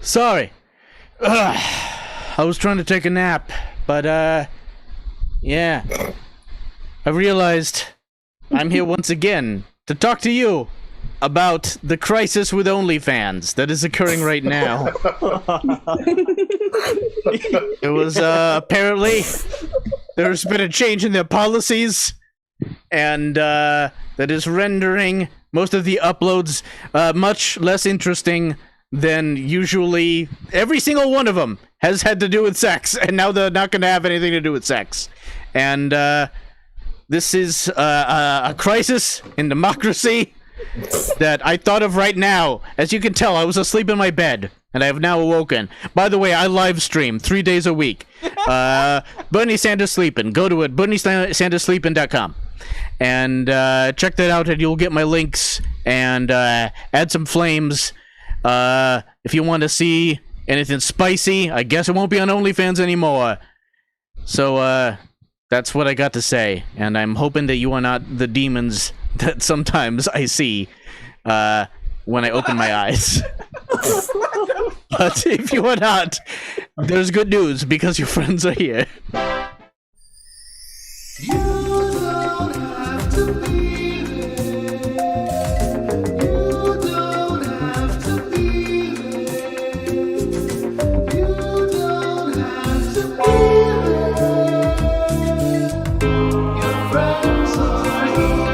Sorry. I was trying to take a nap, but, yeah. I realized I'm here once again to talk to you about the crisis with OnlyFans that is occurring right now. It was, apparently, there's been a change in their policies, and, that is rendering most of the uploads, much less interesting than usually. Every single one of them has had to do with sex, and now they're not going to have anything to do with sex. And, this is, a crisis in democracy that I thought of right now. As you can tell, I was asleep in my bed, and I have now awoken. By the way, I live stream 3 days a week. Bernie Sanders Sleepin'. Go to it, BernieSandersSleepin.com. And check that out, and you'll get my links, and add some flames. If you want to see anything spicy, I guess it won't be on OnlyFans anymore. So, that's what I got to say, and I'm hoping that you are not the demons that sometimes I see when I open my eyes. But if you are not, there's good news, because your friends are here. You don't have to be there. You don't have to be there. You don't have to be there. Your friends are here.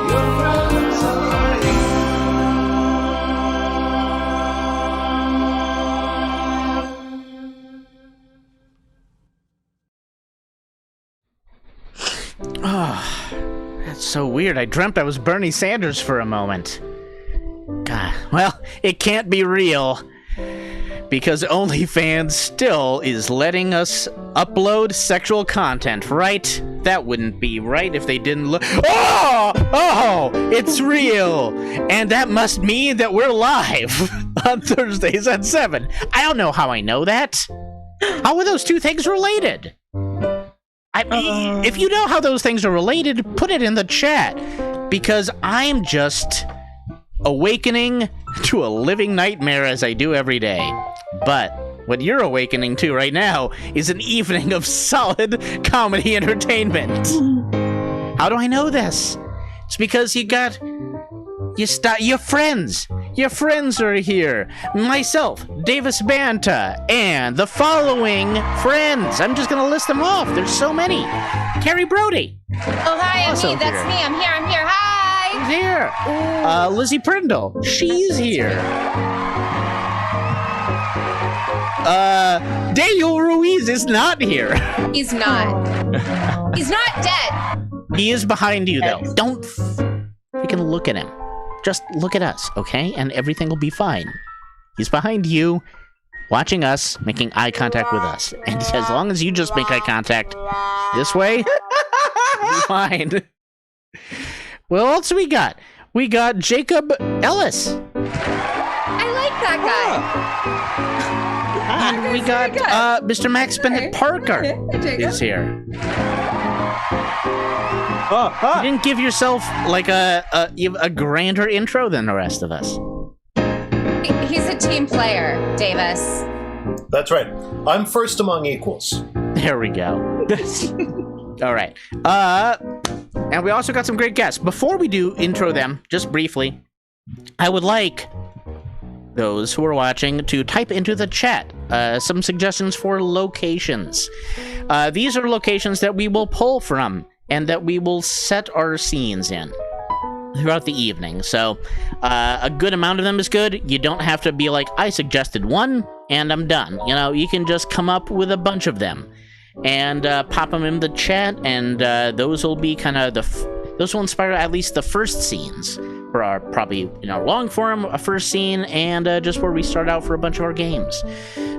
Your friends are here. Oh, that's so weird. I dreamt I was Bernie Sanders for a moment. God, well, it can't be real, because OnlyFans still is letting us upload sexual content, right? That wouldn't be right if they didn't look. Oh, it's real, and that must mean that we're live on Thursdays at 7. I don't know how I know that. How are those two things related? I mean, if you know how those things are related, put it in the chat, because I'm just awakening to a living nightmare as I do every day. But what you're awakening to right now is an evening of solid comedy entertainment. How do I know this? It's because your friends. Your friends are here. Myself, Davis Banta, and the following friends. I'm just gonna list them off. There's so many. Carrie Browde. Oh, hi, I'm Also me. That's here. me. I'm here. Hi. She's here. Lizzie Prindle. She's here. Daniel Ruiz is not here. He's not. He's not dead. He is behind you, though. Don't freaking look at him. Just look at us, okay? And everything will be fine. He's behind you, watching us, making eye contact with us. And as long as you just make eye contact this way, you'll be fine. What else we got? We got Jacob Ellis. I like that guy. And we got Mr. Max Bennett-Parker is here. You didn't give yourself like a grander intro than the rest of us. He's a team player, Davis. That's right. I'm first among equals. There we go. All right. And we also got some great guests. Before we do intro them, just briefly, I would like those who are watching to type into the chat some suggestions for locations. These are locations that we will pull from and that we will set our scenes in throughout the evening. So a good amount of them is good. You don't have to be like, I suggested one and I'm done. You know, you can just come up with a bunch of them and pop them in the chat, and those will be kind of those will inspire at least the first scenes for our probably long form a first scene, and just where we start out for a bunch of our games.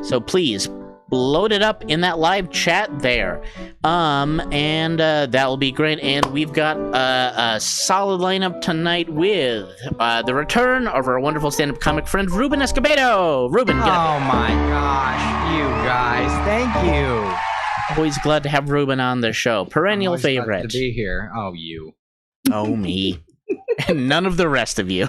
So please load it up in that live chat there, and that will be great. And we've got a solid lineup tonight with the return of our wonderful stand-up comic friend Ruben Escobedo. Ruben, get up. Oh my gosh, you guys, thank you. Always glad to have Ruben on the show. Perennial Always glad favorite. to be here. Oh, you. Oh, me. and none of the rest of you.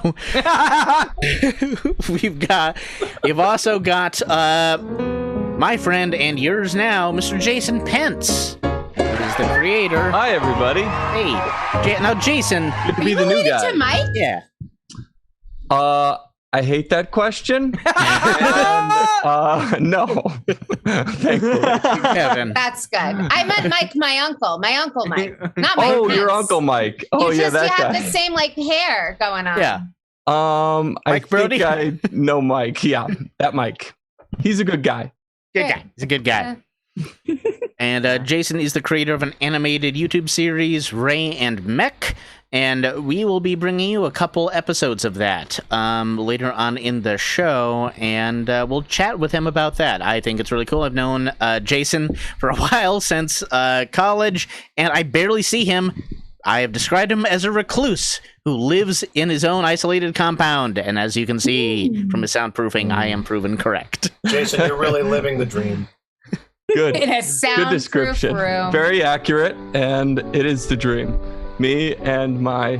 We've also got my friend and yours now, Mr. Jason Pence, who is the creator. Hi, everybody. Hey, now Jason. Good to be the new guy. To Mike? Yeah. I hate that question. And, no. Thankfully. Kevin. That's good. I meant Mike, my uncle. My uncle Mike. Not Mike Oh, Pence. your Uncle Mike. Oh, you yeah, just, that you have guy. the same like hair going on. Yeah. I Browde? think I know Mike. Yeah, that Mike. He's a good guy. Good guy. He's a good guy. And Jason is the creator of an animated YouTube series, Ray and Meck. And we will be bringing you a couple episodes of that later on in the show, and we'll chat with him about that. I think it's really cool. I've known Jason for a while, since college, and I barely see him. I have described him as a recluse who lives in his own isolated compound, and as you can see from his soundproofing, I am proven correct. Jason, you're really living the dream. Good. In a Good soundproof description. room. Very accurate, and it is the dream. Me and my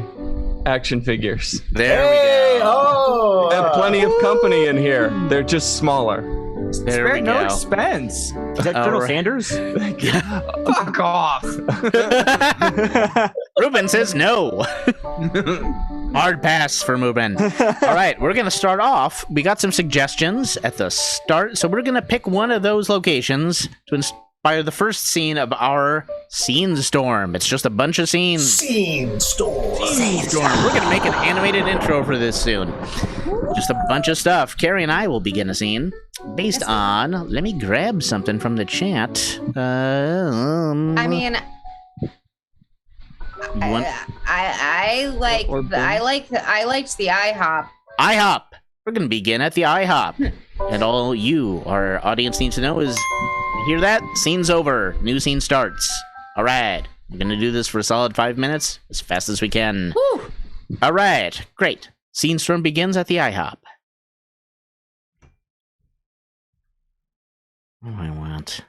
action figures. There Hey! we go. Oh! I have plenty of company in here. They're just smaller. There we no go. expense. Is that All Colonel right. Sanders? Fuck off. Ruben says no. Hard pass for Ruben. All right, we're going to start off. We got some suggestions at the start, so we're going to pick one of those locations to inspire the first scene of our Scenestorm. It's just a bunch of scenes. Scenestorm. We're going to make an animated intro for this soon. Just a bunch of stuff. Carrie and I will begin a scene based on. Let me grab something from the chat. I mean, you want I liked the IHOP. IHOP. We're going to begin at the IHOP. And all you, our audience, needs to know is, you hear that? Scene's over. New scene starts. All right. We're going to do this for a solid 5 minutes, as fast as we can. Whew. All right. Great. Scenestorm begins at the IHOP. What do I want?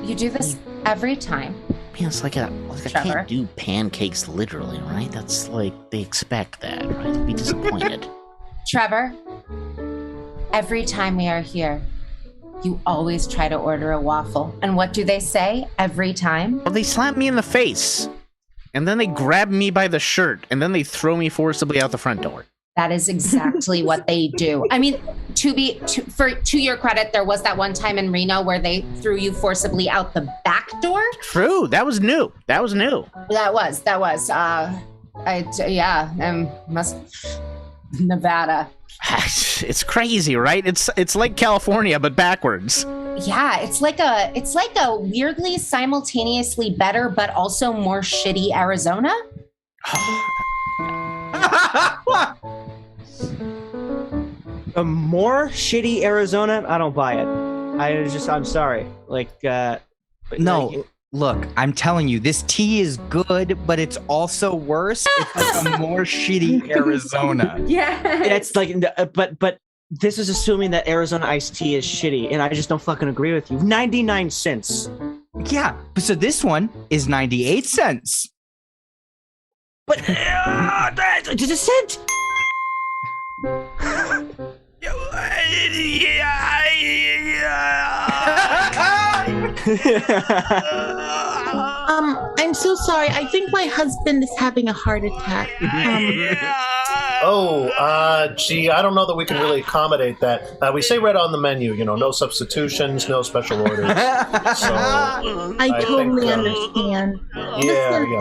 You do this every time. Man, it's like I Trevor. can't do pancakes literally, right? That's like, they expect that, right? They'll be disappointed. Trevor, every time we are here, you always try to order a waffle. And what do they say every time? Well, they slap me in the face, and then they grab me by the shirt, and then they throw me forcibly out the front door. That is exactly what they do. I mean, to your credit, there was that one time in Reno where they threw you forcibly out the back door. True, that was new. That was new. That was. Nevada. It's crazy, right? It's like California, but backwards. Yeah, it's like a weirdly simultaneously better but also more shitty Arizona. A more shitty Arizona? I don't buy it. I'm sorry. Look, I'm telling you, this tea is good, but it's also worse. It's like a more shitty Arizona. Yeah. It's like, but this is assuming that Arizona iced tea is shitty, and I just don't fucking agree with you. 99 cents. Yeah, so this one is 98 cents. But just a cent. I'm so sorry. I think my husband is having a heart attack. Gee, I don't know that we can really accommodate that. We say right on the menu, no substitutions, no special orders. So I totally think, understand. yeah.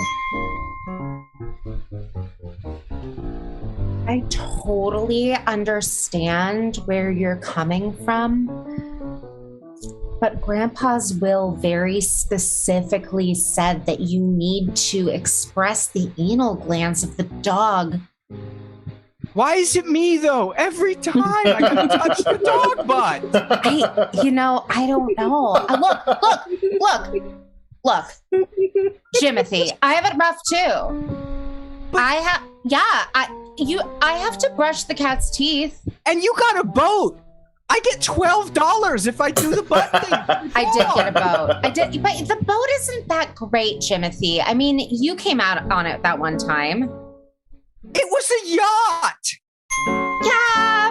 I totally understand where you're coming from, but Grandpa's will very specifically said that you need to express the anal glands of the dog. Why is it me, though? Every time I gotta touch the dog butt. I don't know. Look, Jimothy, I have it rough too. I have to brush the cat's teeth. And you got a boat. I get $12 if I do the boat thing. I did get a boat. I did, but the boat isn't that great, Jimothy. I mean, you came out on it that one time. It was a yacht. Yeah.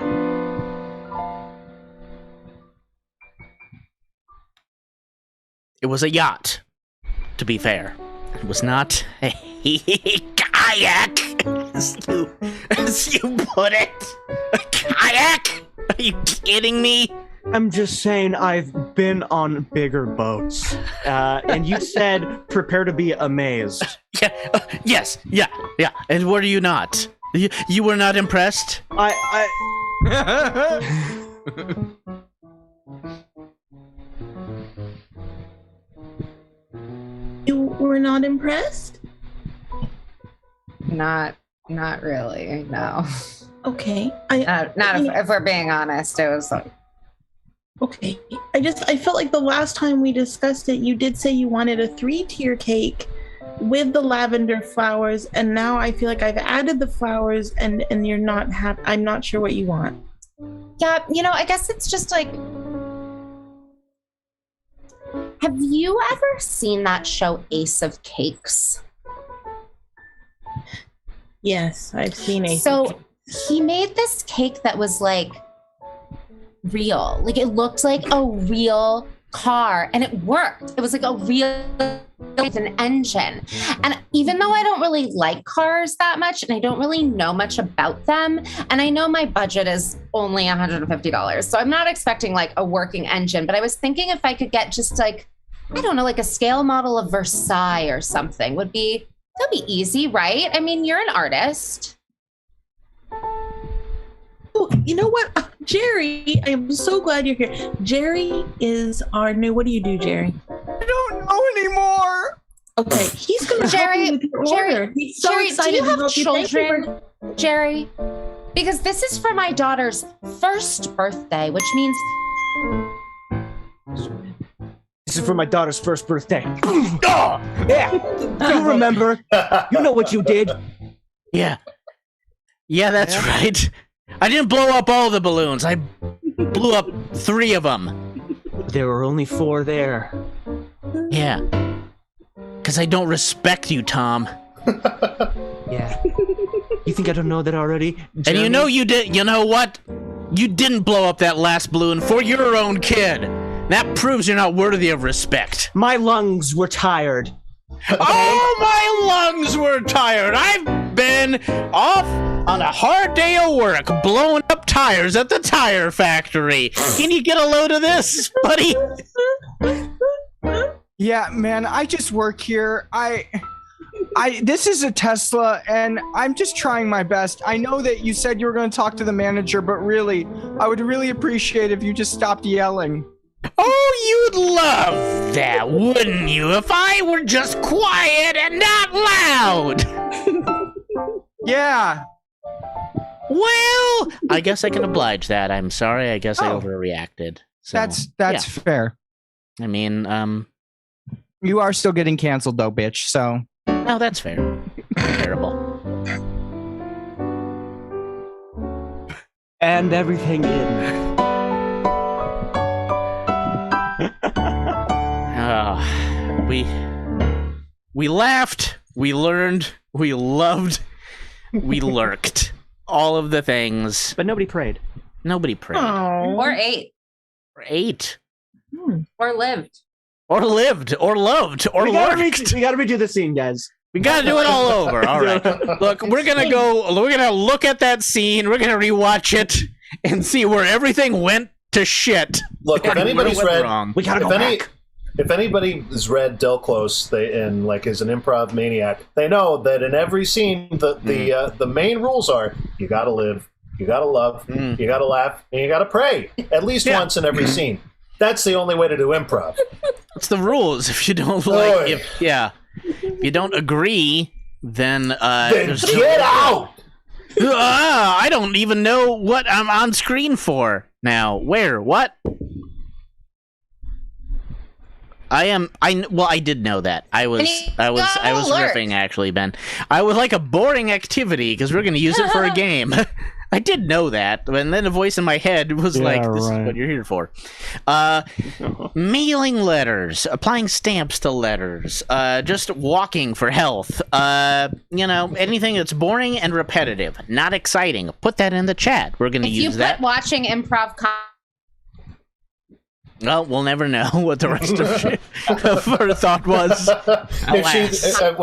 It was a yacht, to be fair. It was not a kayak, as you put it. A kayak? Are you kidding me? I'm just saying I've been on bigger boats. And you said prepare to be amazed. Yeah. Yes. Yeah. And were you not? You were not impressed? You were not impressed? Not really. No. Okay. If we're being honest, it was like. Okay. I felt like the last time we discussed it, you did say you wanted a 3-tier cake with the lavender flowers, and now I feel like I've added the flowers and you're not happy. I'm not sure what you want. Yeah, I guess it's just like. Have you ever seen that show Ace of Cakes? Yes, I've seen Ace. So he made this cake that was like real. Like it looked like a real car and it worked. It was like a real with an engine. And even though I don't really like cars that much and I don't really know much about them, and I know my budget is only $150, so I'm not expecting like a working engine, but I was thinking if I could get just like, I don't know, like a scale model of Versailles or something that'd be easy, right? I mean, you're an artist. Oh, you know what? Jerry, I'm so glad you're here. Jerry is our new, what do you do, Jerry? I don't know anymore. Okay, he's going to help you with your order. He's so excited do you to have help you. Thank you children, Jerry? Because this is for my daughter's first birthday, which means... This is for my daughter's first birthday. Yeah, you remember. You know what you did. Yeah, that's right. I didn't blow up all the balloons. I blew up 3 of them. There were only 4 there. Yeah. Because I don't respect you, Tom. Yeah. You think I don't know that already? And Jeremy? you did. You know what? You didn't blow up that last balloon for your own kid. That proves you're not worthy of respect. My lungs were tired. Okay? Oh, my lungs were tired. I've been off on a hard day of work, blowing up tires at the tire factory. Can you get a load of this, buddy? Yeah, man, I just work here. This is a Tesla, and I'm just trying my best. I know that you said you were going to talk to the manager, but really, I would really appreciate if you just stopped yelling. Oh, you'd love that, wouldn't you, if I were just quiet and not loud? Yeah. Well, I guess I can oblige that. I'm sorry. I guess I Oh. overreacted. So, That's yeah. fair. I mean, You are still getting canceled, though, bitch, so... no, that's fair. Terrible. And everything in. We laughed, we learned, we loved, we lurked. All of the things. But nobody prayed. Nobody prayed. Oh. Or ate. Or ate. Or lived. Or lived. Or loved. Or we gotta lurked. we gotta redo the scene, guys. We gotta do it all over. All right. Look, we're gonna look at that scene, we're gonna rewatch it, and see where everything went to shit. Look, if and where it anybody's went read, wrong. We gotta go back. If anybody has read Del Close, and like is an improv maniac, they know that in every scene, the main rules are you gotta live, you gotta love, you gotta laugh, and you gotta pray at least once in every scene. That's the only way to do improv. It's the rules. If you don't like, if you don't agree, then Then get out. I don't even know what I'm on screen for now. Where? What? I did know that. I was alert. riffing actually, Ben. I was like a boring activity because we're going to use it for a game. I did know that, and then a voice in my head was Yeah, like, "This right. is what you're here for." Mailing letters, applying stamps to letters, just walking for health. Anything that's boring and repetitive, not exciting. Put that in the chat. We're gonna If you use put that. watching improv Well, we'll never know what the rest of her thought was.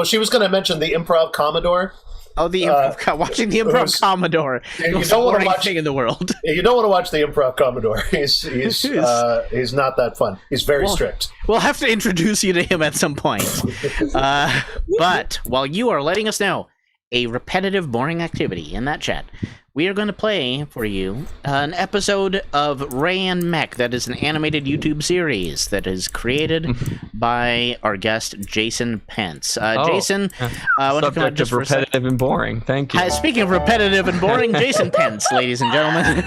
She was going to mention the Improv Commodore. Oh, watching the Improv Commodore. You Most don't want boring to watch thing in the world. You don't want to watch the Improv Commodore. He's not that fun. He's very strict. We'll have to introduce you to him at some point. But while you are letting us know a repetitive, boring activity in that chat, we are going to play for you an episode of Ray and Meck. That is an animated YouTube series that is created by our guest, Jason Pence. Jason, why don't you come up Subject just of for a second? repetitive and boring. Thank you. Speaking of repetitive and boring, Jason Pence, ladies and gentlemen.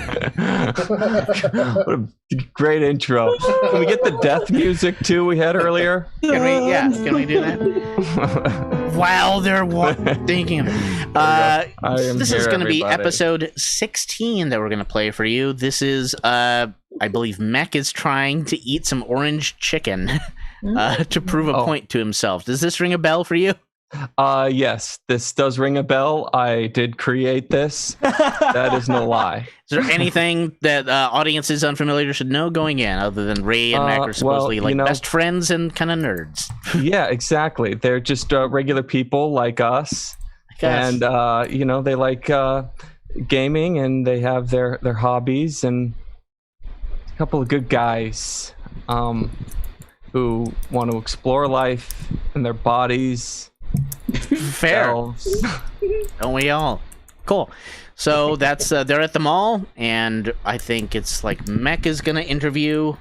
What a great intro. Can we get the death music too we had earlier? Can we do that? While they're thinking of it. This is going to be episode 16 that we're going to play for you. This is, I believe Meck is trying to eat some orange chicken to prove a point to himself. Does this ring a bell for you? Yes, this does ring a bell. I did create this. That is no lie. Is there anything that audiences unfamiliar should know going in, other than Ray and Meck are supposedly best friends and kind of nerds? Yeah, exactly. They're just regular people like us, and they like gaming, and they have their hobbies, and a couple of good guys who want to explore life and their bodies. Fair. Don't we all? Cool. So that's they're at the mall, and I think it's like Meck is gonna interview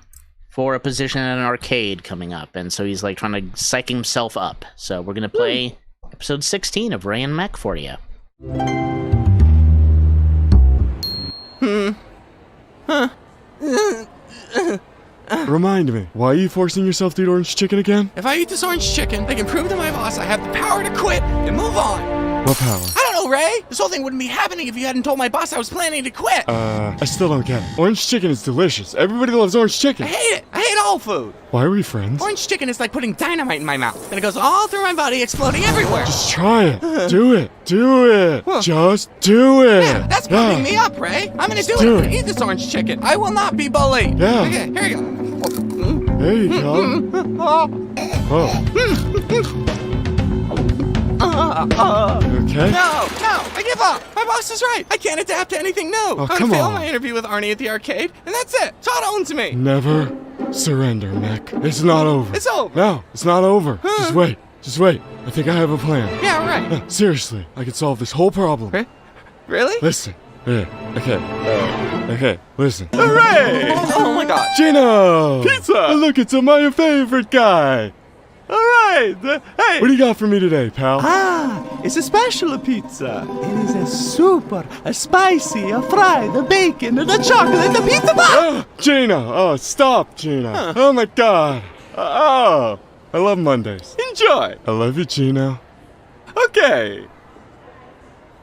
for a position in an arcade coming up, and so he's like trying to psych himself up. So we're gonna play episode 16 of Ray and Meck for you. Remind me, why are you forcing yourself to eat orange chicken again? If I eat this orange chicken, I can prove to my boss I have the power to quit and move on. What power? I don't know, Ray. This whole thing wouldn't be happening if you hadn't told my boss I was planning to quit. I still don't get it. Orange chicken is delicious. Everybody loves orange chicken. I hate it. I hate all food. Why are we friends? Orange chicken is like putting dynamite in my mouth, and it goes all through my body, exploding everywhere. Just try it. Do it. Do it. Just do it. Yeah, that's pumping me up, Ray. I'm gonna do it. I'm gonna eat this orange chicken. I will not be bullied. Yeah. Okay, here you go. There you go. Oh. Okay. No, I give up. My boss is right. I can't adapt to anything new. Oh, I'm gonna come fail on. my interview with Arnie at the arcade, and that's it. Todd owns me. Never surrender, Meck. It's not over. It's over. No, it's not over. Just wait. Just wait. I think I have a plan. Yeah, right. Seriously, I can solve this whole problem. Really? Listen. Yeah. Okay. Okay. Listen. Hooray! Oh my God. Gino! Pizza! Look, it's my favorite guy. All right. Hey. What do you got for me today, pal? It's a special pizza. It is a super, a spicy, a fried, a bacon, and a chocolate, a pizza box. Gino! Oh, stop, Gino! Oh my God! Oh, I love Mondays. Enjoy. I love you, Gino. Okay.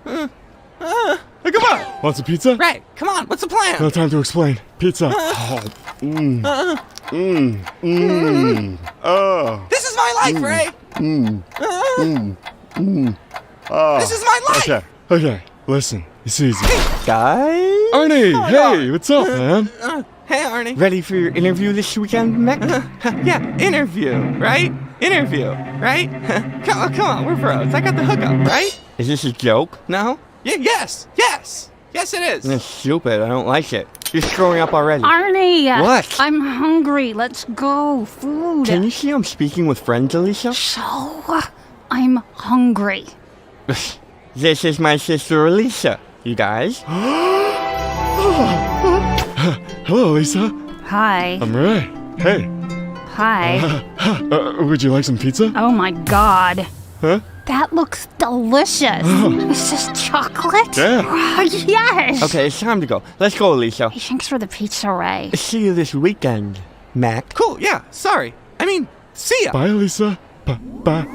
Come on. Want some pizza? Right. Come on. What's the plan? No time to explain. Pizza. Oh. Oh. This is my life, Ray. Oh. This is my life. Okay. Listen, it's easy. Guys. Arnie, hey, what's up, man? Hey, Arnie. Ready for your interview this weekend, Meck? Yeah, interview, right? Interview, right? Come on, we're bros. I got the hookup, right? Is this a joke? No? Yes it is. That's stupid. I don't like it. You're screwing up already. Arnie! What? I'm hungry. Let's go. Food. Can you see I'm speaking with friends, Alicia? So, I'm hungry. This is my sister, Alicia. You guys? Hello, Lisa. Hi. I'm Ray. Hey. Hi. Would you like some pizza? Oh my God. Huh? That looks delicious. Is this chocolate? Yeah. Oh, yes. Okay, it's time to go. Let's go, Alicia. Hey, thanks for the pizza, Ray. See you this weekend, Mac. Cool, yeah, sorry. I mean, see ya. Bye, Lisa. Bye.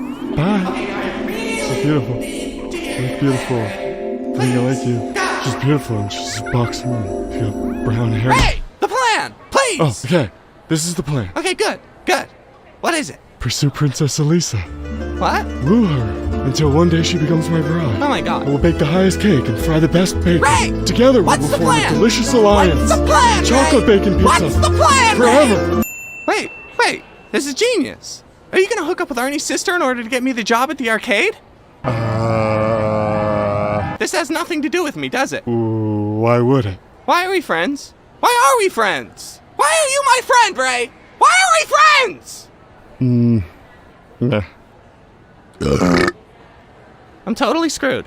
So beautiful. So beautiful. I think I like you. She's beautiful and she's buxom and she got brown hair. Hey! The plan! Please! Oh, okay. This is the plan. Okay, good. Good. What is it? Pursue Princess Elisa. What? Woo her until one day she becomes my bride. Oh my god. We'll bake the highest cake and fry the best bacon. Ray! Together we What's will the form plan? a delicious alliance. What's the plan, Chocolate Ray? bacon pizza. What's the plan, Forever. Ray? Wait. This is genius. Are you gonna hook up with Ernie's sister in order to get me the job at the arcade? This has nothing to do with me, does it? Why would it? Why are we friends? Why are we friends? Why are you my friend, Ray? Why are we friends? Nah. I'm totally screwed.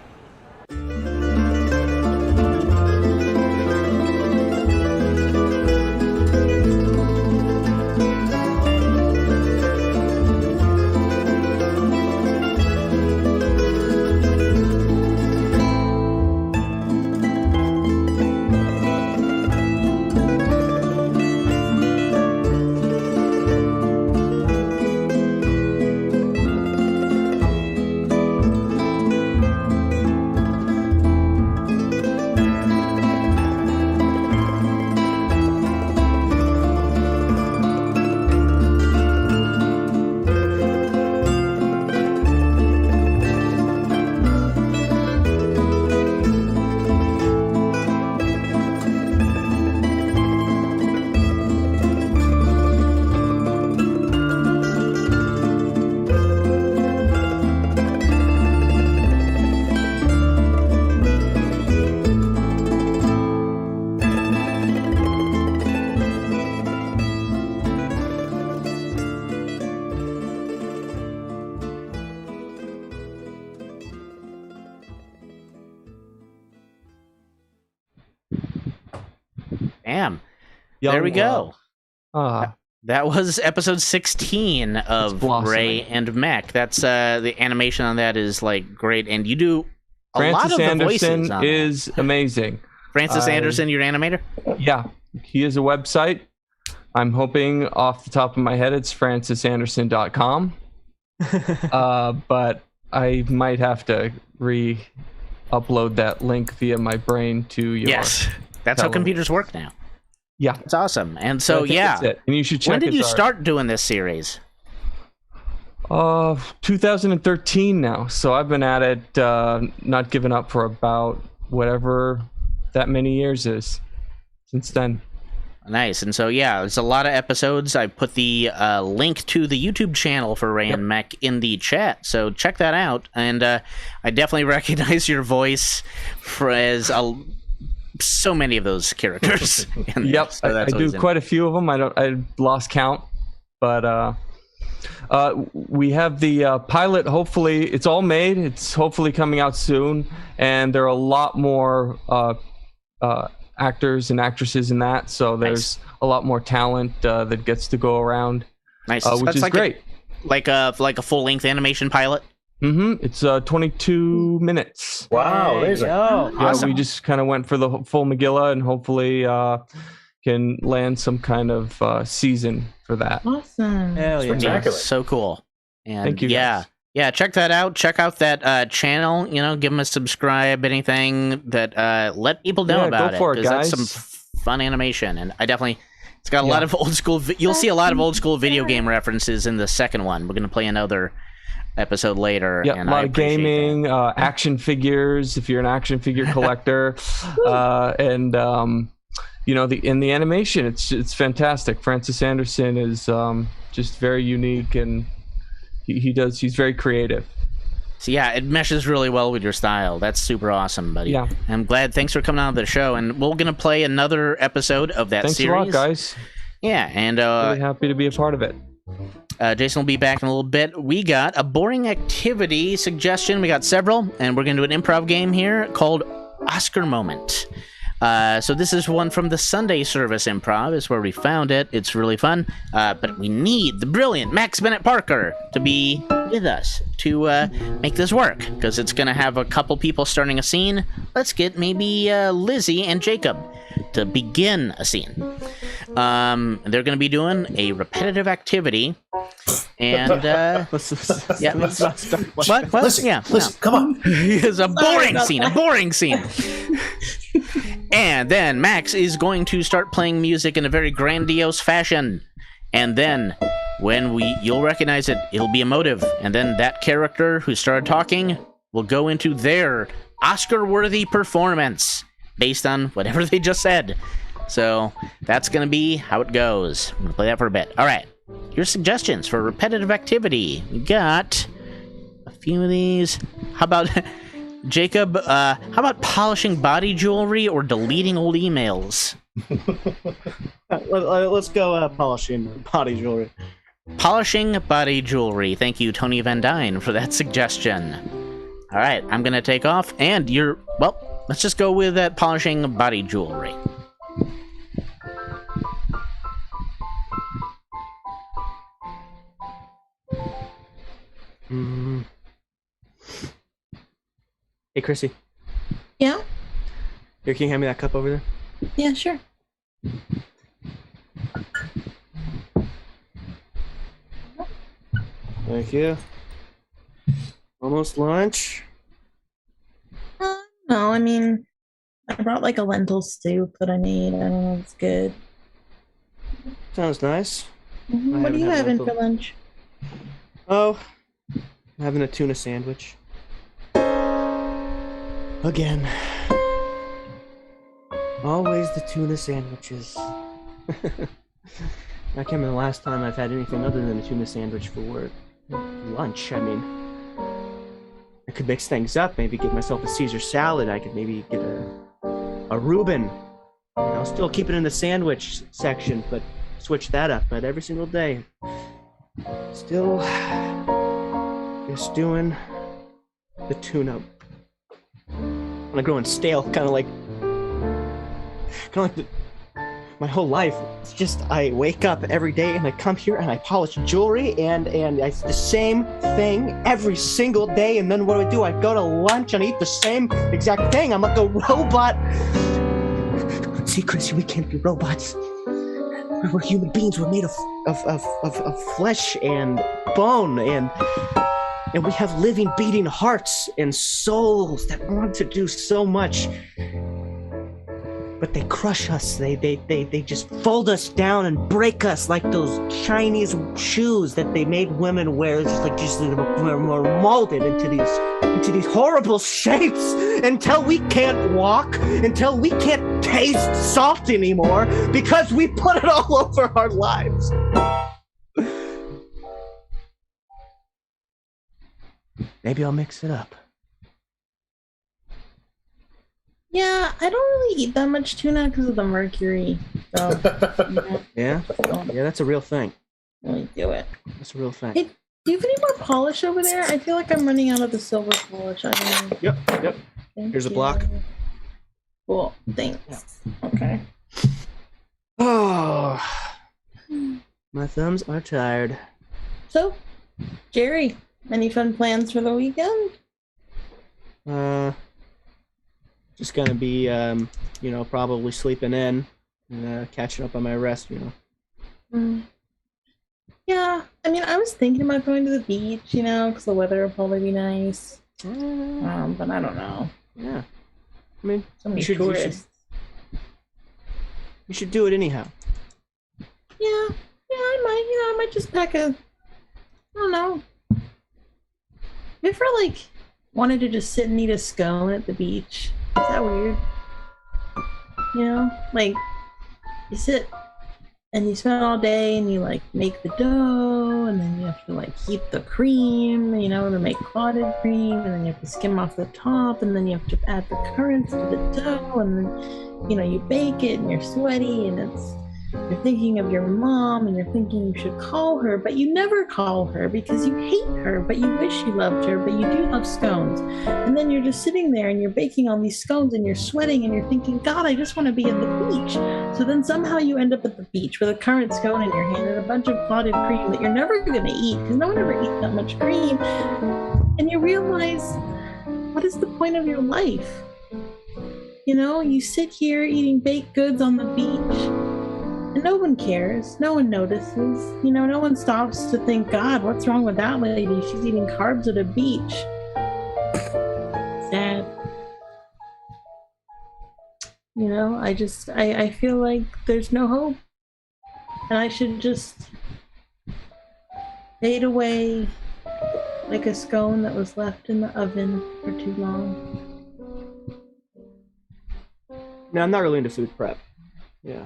Damn. Young There we go. world. That was episode 16 of Ray and Meck. That's the animation on that is like great, and you do a lot of the voices Anderson on is that. amazing. Francis Anderson, your animator? Yeah, he has a website. I'm hoping off the top of my head it's francisanderson.com. But I might have to re-upload that link via my brain to your. Yes, that's how computers work now. Yeah, it's awesome. And so, I think yeah, that's it. And you should check. When did you his art. start doing this series? 2013 now. So I've been at it, not giving up for about whatever that many years is since then. Nice. And so, yeah, there's a lot of episodes. I put the link to the YouTube channel for Ray and Meck in the chat, so check that out. And I definitely recognize your voice as so many of those characters. Yep, so I do quite a few of them. I lost count, but we have the pilot. Hopefully, it's all made. It's hopefully coming out soon, and there are a lot more actors and actresses in that. So there's a lot more talent that gets to go around. Nice, which is like great. Like a full-length animation pilot. Mm-hmm. It's 22 minutes. Wow, amazing. Yeah, Awesome. we just kind of went for the full Megillah and hopefully can land some kind of season for that. Awesome. Hell yeah. Spectacular. So cool. And Thank you, yeah. guys. Yeah, check that out. Check out that channel. You know, give them a subscribe. Anything that let people know Yeah, about go for it, that's guys. some fun animation. And I definitely, it's got a lot of old school. You'll see a lot of old school video game references in the second one. We're gonna play another episode later. Yeah, and a lot I of appreciate gaming, action figures. If you're an action figure collector, and you know, in the animation, it's fantastic. Francis Anderson is just very unique, and he's very creative. So yeah, it meshes really well with your style. That's super awesome, buddy. Yeah. I'm glad. Thanks for coming on the show, and we're gonna play another episode of that Thanks series. a lot, guys. Yeah, and Really happy to be a part of it. Jason will be back in a little bit. We got a boring activity suggestion. We got several, and we're going to do an improv game here called Oscar Moment. So this is one from the Sunday Service Improv, is where we found it. It's really fun, but we need the brilliant Max Bennett-Parker to be with us to make this work, because it's going to have a couple people starting a scene. Let's get maybe Lizzie and Jacob to begin a scene. they're going to be doing a repetitive activity. And, yeah, let's not start. what? Listen, come on. It's a boring scene. And then Max is going to start playing music in a very grandiose fashion. And then when you'll recognize it, it'll be emotive. And then that character who started talking will go into their Oscar-worthy performance based on whatever they just said. So that's going to be how it goes. I'm going to play that for a bit. All right. Your suggestions for repetitive activity. We got a few of these. How about Jacob? How about polishing body jewelry or deleting old emails? Let's go polishing body jewelry. Polishing body jewelry. Thank you, Tony Van Dyne, for that suggestion. All right, I'm gonna take off, and let's just go with that polishing body jewelry. Hey, Chrissy. Yeah? Here, can you hand me that cup over there? Yeah, sure. Thank you. Almost lunch. No, I mean, I brought like a lentil soup that I made. I don't know if it's good. Sounds nice. What are you having for lunch? Oh, I'm having a tuna sandwich. Again. Always the tuna sandwiches. I can't remember the last time I've had anything other than a tuna sandwich for work. Lunch, I mean. I could mix things up, maybe get myself a Caesar salad. I could maybe get a Reuben. You know, still keep it in the sandwich section, but switch that up. But every single day, still just doing the tuna. I'm growing stale, kind of like my whole life. It's just I wake up every day and I come here and I polish jewelry and it's the same thing every single day. And then what do? I go to lunch and eat the same exact thing. I'm like a robot. See, Chrissy, we can't be robots. We're human beings. We're made of flesh and bone and we have living, beating hearts and souls that want to do so much. But they crush us. They just fold us down and break us like those Chinese shoes that they made women wear. We're molded into these horrible shapes until we can't walk, until we can't taste salt anymore because we put it all over our lives. Maybe I'll mix it up. Yeah, I don't really eat that much tuna because of the mercury. So, Yeah, that's a real thing. Really do it. That's a real thing. Hey, do you have any more polish over there? I feel like I'm running out of the silver polish. I don't know. Yep. Here's a block. Cool. Thanks. Okay. Oh, my thumbs are tired. So, Jerry, any fun plans for the weekend? Just gonna be, probably sleeping in and catching up on my rest, Yeah, I mean, I was thinking about going to the beach, because the weather will probably be nice. But I don't know. Yeah. I mean, so many tourists. You should do it anyhow. Yeah, I might just pack I don't know. Have you ever, wanted to just sit and eat a scone at the beach? Is that weird? You sit and you spend all day and you make the dough and then you have to heat the cream, to make clotted cream, and then you have to skim off the top and then you have to add the currants to the dough and then you bake it and you're sweaty and you're thinking of your mom and you're thinking you should call her, but you never call her because you hate her, but you wish you loved her, but you do love scones. And then you're just sitting there and you're baking all these scones and you're sweating and you're thinking, God, I just want to be at the beach. So then somehow you end up at the beach with a currant scone in your hand and a bunch of clotted cream that you're never going to eat because no one ever eats that much cream. And you realize, what is the point of your life? You sit here eating baked goods on the beach. And no one cares. No one notices. You know, no one stops to think, God, what's wrong with that lady? She's eating carbs at a beach. Sad. You know, I feel like there's no hope. And I should just fade away like a scone that was left in the oven for too long. No, I'm not really into food prep. Yeah.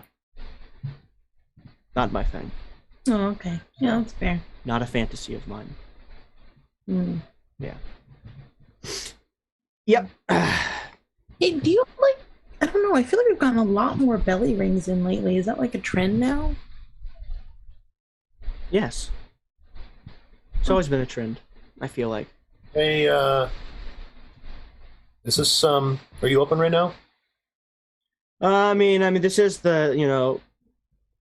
Not my thing. Oh, okay. Yeah, that's fair. Not a fantasy of mine. Yeah. Yep. Hey, do you like, I don't know, I feel like we've gotten a lot more belly rings in lately. Is that like a trend now? Yes. It's always been a trend, I feel like. Hey, is this, are you open right now? I mean, this is the,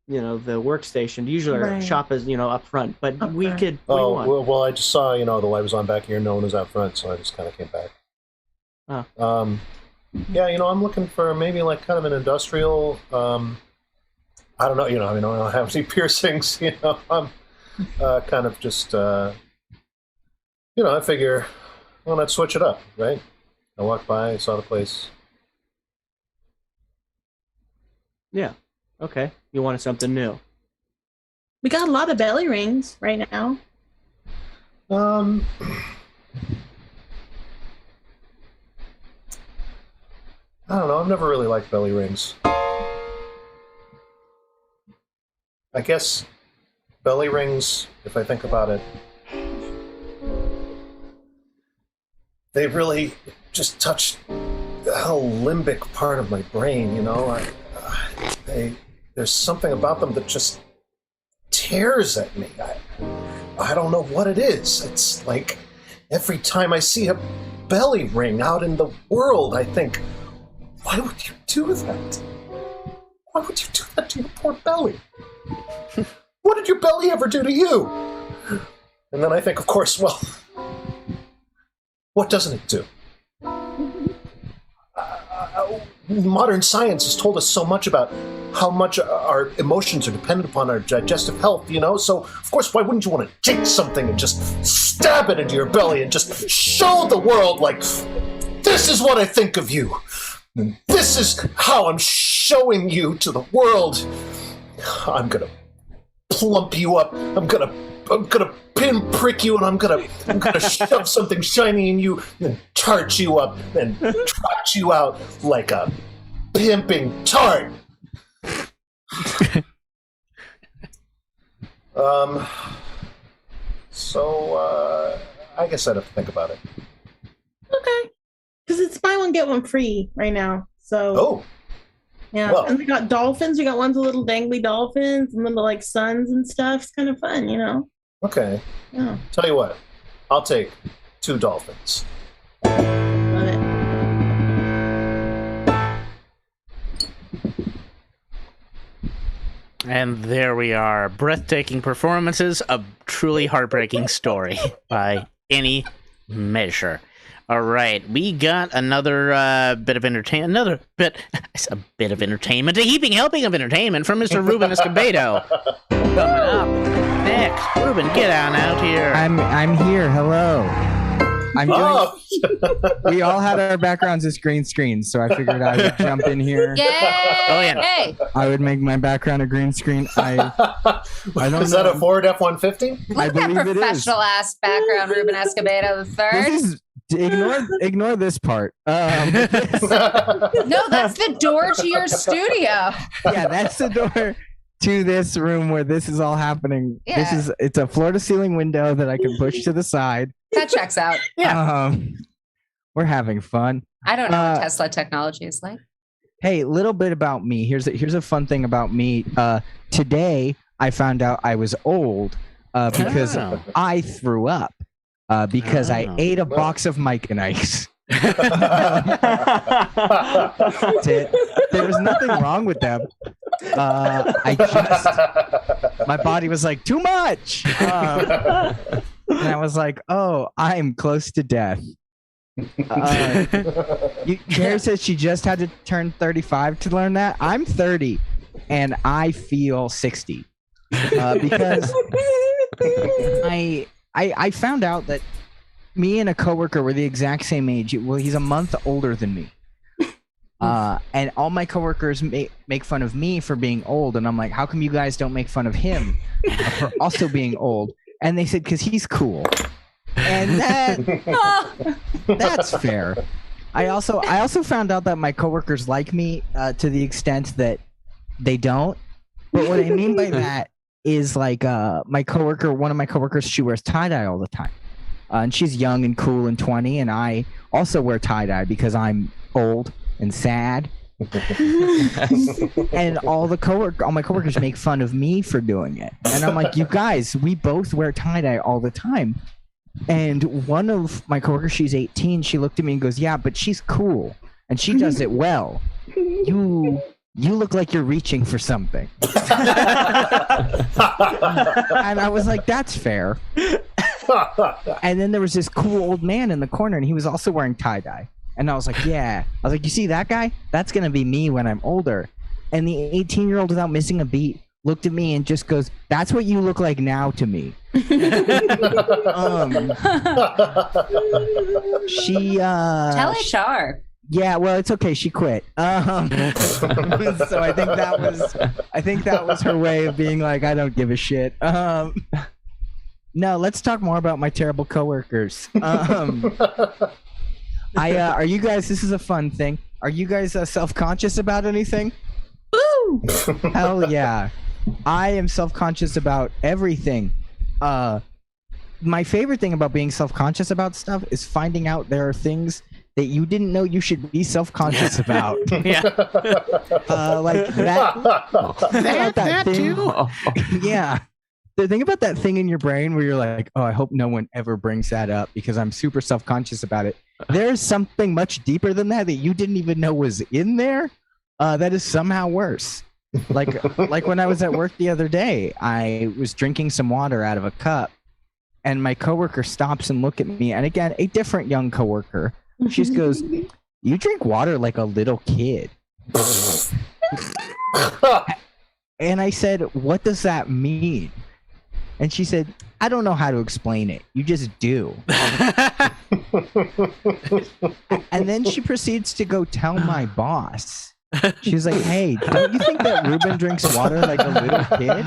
the workstation. Usually our shop is, up front, but we could. What do you want? Well, I just saw, the light was on back here, no one was out front, so I just kind of came back. Oh. Yeah, I'm looking for maybe like kind of an industrial, I don't know, I don't have any piercings, I'm kind of just, I figure, why not switch it up, right? I walked by, saw the place. Yeah. Okay. You wanted something new. We got a lot of belly rings right now. I don't know. I've never really liked belly rings. I guess belly rings, if I think about it, they really just touch the whole limbic part of my brain, there's something about them that just tears at me. I don't know what it is. It's like every time I see a belly ring out in the world, I think, why would you do that? Why would you do that to your poor belly? What did your belly ever do to you? And then I think, of course, well, what doesn't it do? Modern science has told us so much about how much our emotions are dependent upon our digestive health, so of course, why wouldn't you want to take something and just stab it into your belly and just show the world, like, this is what I think of you, and this is how I'm showing you to the world. I'm gonna plump you up, I'm gonna pinprick you, and I'm gonna shove something shiny in you and tart you up and trot you out like a pimping tart. So I guess I'd have to think about it. Okay. Because it's buy one, get one free right now. So yeah. Well, and we got dolphins. We got ones with little dangly dolphins and little like suns and stuff. It's kind of fun, Okay. Yeah. Tell you what, I'll take 2 dolphins. Love it. And there we are. Breathtaking performances, a truly heartbreaking story by any measure. All right, we got another bit of entertainment. A bit of entertainment. A heaping helping of entertainment from Mr. Ruben Escobedo. Coming up next. Ruben, get on out here. I'm here. Hello. We all had our backgrounds as green screens, so I figured I would jump in here. Yay! Oh, yeah. Hey! I would make my background a green screen. I don't Is that a Ford F-150? Look at that professional ass background, Ruben Escobedo III. Ignore this part. No, that's the door to your studio. Yeah, that's the door to this room where this is all happening. Yeah. It's a floor to ceiling window that I can push to the side. That checks out. Yeah. We're having fun. I don't know what Tesla technology is like. Hey, little bit about me. Here's a fun thing about me. Today I found out I was old because I threw up because I ate a box of Mike and Ike's. There was nothing wrong with them. My body was like, too much. And I was like, oh, I'm close to death. Carrie says she just had to turn 35 to learn that. I'm 30. and I feel 60 because I found out that me and a coworker were the exact same age. Well, he's a month older than me. And all my coworkers make fun of me for being old, and I'm like, how come you guys don't make fun of him for also being old? And they said, because he's cool. And that's fair. I also found out that my coworkers like me to the extent that they don't. But what I mean by that is like one of my coworkers, she wears tie-dye all the time. And she's young and cool and 20, and I also wear tie-dye because I'm old and sad. And all my coworkers make fun of me for doing it. And I'm like, you guys, we both wear tie-dye all the time. And one of my coworkers, she's 18, she looked at me and goes, yeah, but she's cool and she does it well. You look like you're reaching for something. And I was like, that's fair. And then there was this cool old man in the corner, and he was also wearing tie-dye. And I was like, yeah. I was like, you see that guy? That's going to be me when I'm older. And the 18-year-old, without missing a beat, looked at me and just goes, that's what you look like now to me. She Tell HR. Yeah, well, it's okay. She quit. So I think that was her way of being like, I don't give a shit. No, let's talk more about my terrible coworkers. Are you guys? This is a fun thing. Are you guys self-conscious about anything? Woo! Hell yeah! I am self-conscious about everything. My favorite thing about being self-conscious about stuff is finding out there are things that you didn't know you should be self-conscious about. Yeah. Like that. that thing. too. Yeah. The thing about that thing in your brain where you're like, oh, I hope no one ever brings that up because I'm super self-conscious about it. There's something much deeper than that you didn't even know was in there. That is somehow worse. Like when I was at work the other day, I was drinking some water out of a cup, and my coworker stops and look at me, and again, a different young coworker. She just goes, "You drink water like a little kid." And I said, "What does that mean?" And she said, "I don't know how to explain it. You just do." And then she proceeds to go tell my boss. She's like, "Hey, don't you think that Ruben drinks water like a little kid?"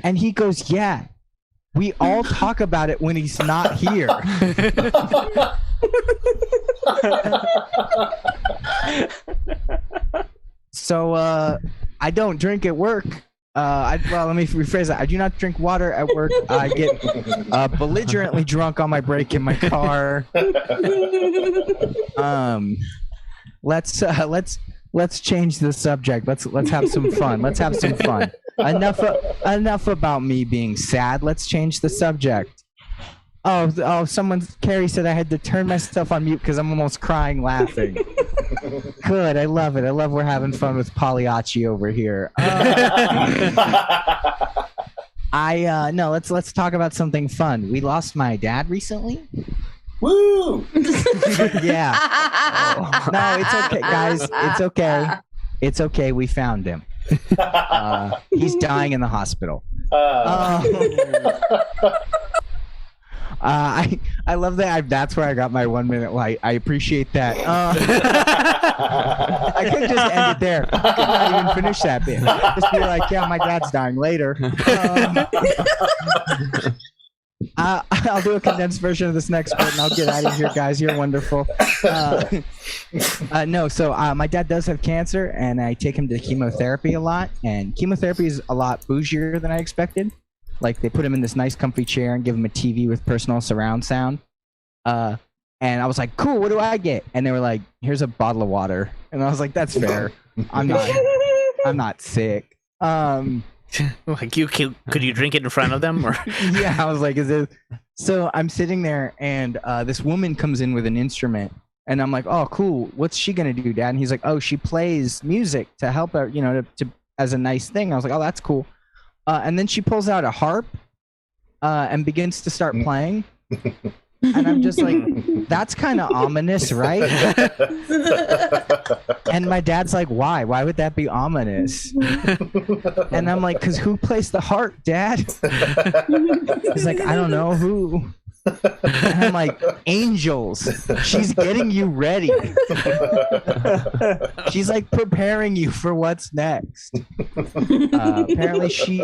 And he goes, "Yeah, we all talk about it when he's not here." So I don't drink at work. Well, let me rephrase that. I do not drink water at work. I get belligerently drunk on my break in my car. Let's change the subject. Let's have some fun. Let's have some fun. Enough about me being sad. Let's change the subject. Oh! Carrie said I had to turn myself on mute because I'm almost crying laughing. Good, I love it. I love we're having fun with Pagliacci over here. No, let's talk about something fun. We lost my dad recently. Woo! Yeah. No, it's okay, guys. It's okay. It's okay. We found him. He's dying in the hospital. I love that. That's where I got my 1 minute light. I appreciate that. I could just end it there. I could not even finish that bit. Just be like, yeah, my dad's dying later. I'll do a condensed version of this next bit, and I'll get out of here, guys. You're wonderful. So my dad does have cancer, and I take him to chemotherapy a lot. And chemotherapy is a lot bougier than I expected. Like, they put him in this nice comfy chair and give him a TV with personal surround sound. And I was like, cool, what do I get? And they were like, here's a bottle of water. And I was like, that's fair. I'm not sick. Like, could you drink it in front of them? Or yeah, I was like, is it? So I'm sitting there, and this woman comes in with an instrument. And I'm like, oh, cool. What's she going to do, Dad? And he's like, oh, she plays music to help her, to as a nice thing. I was like, oh, that's cool. And then she pulls out a harp and begins to start playing. And I'm just like, that's kind of ominous, right? And my dad's like, why? Why would that be ominous? And I'm like, because who plays the harp, Dad? He's like, I don't know who. And I'm like, angels. She's getting you ready. She's like preparing you for what's next. Apparently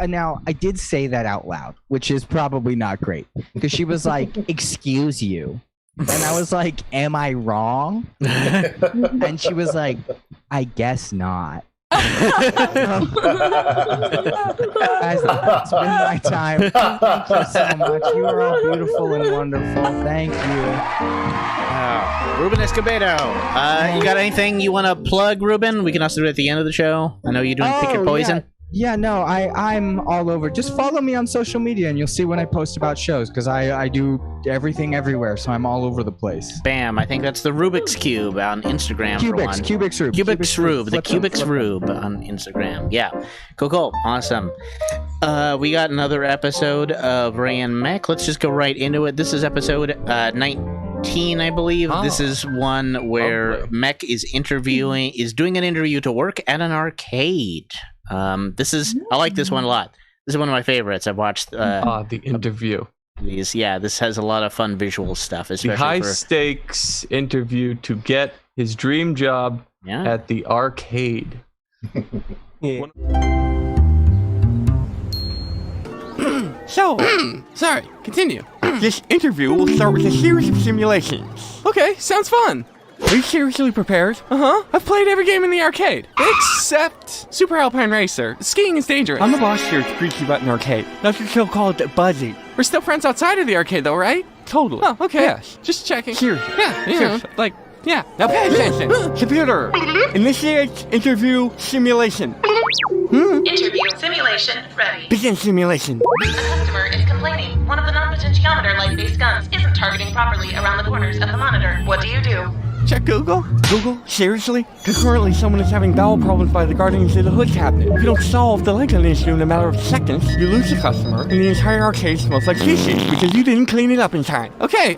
I did say that out loud, which is probably not great, because she was like, excuse you. And I was like, am I wrong? And she was like, I guess not. Guys, it's been my time. Thank you so much. You are all beautiful and wonderful. Thank you. Ruben Escobedo. You got anything you want to plug, Ruben? We can also do it at the end of the show. I know you're doing Pick Your Poison. Yeah, no, I'm all over. Just follow me on social media and you'll see when I post about shows, because I do everything everywhere, so I'm all over the place. Bam, I think that's the Rubik's Cube on Instagram. Cubix Rube. The Cubix Rube on Instagram. Yeah, cool. Awesome. We got another episode of Ray and Meck. Let's just go right into it. This is episode 19, I believe. This is one where Meck is doing an interview to work at an arcade. I like this one a lot. This is one of my favorites. I've watched the interview. This has a lot of fun visual stuff, especially the high stakes interview to get his dream job at the arcade. Sorry, continue. This interview will start with a series of simulations. Okay, sounds fun. Are you seriously prepared? I've played every game in the arcade, except Super Alpine Racer. Skiing is dangerous. I'm the boss here at Greasy Button Arcade. That's your so-called buzzy. We're still friends outside of the arcade, though, right? Totally. Oh, okay. Yes. Just checking. Seriously. Yeah, Seriously. yeah. Now pay attention. Computer, initiate interview simulation. Interview simulation ready. Begin simulation. A customer is complaining. One of the non-potentiometer light-based guns isn't targeting properly around the corners of the monitor. What do you do? Check Google. Google? Seriously? Concurrently, someone is having bowel problems by the Guardians of the Hood cabinet. If you don't solve the light gun issue in a matter of seconds, you lose the customer, and the entire arcade smells like feces because you didn't clean it up in time. Okay,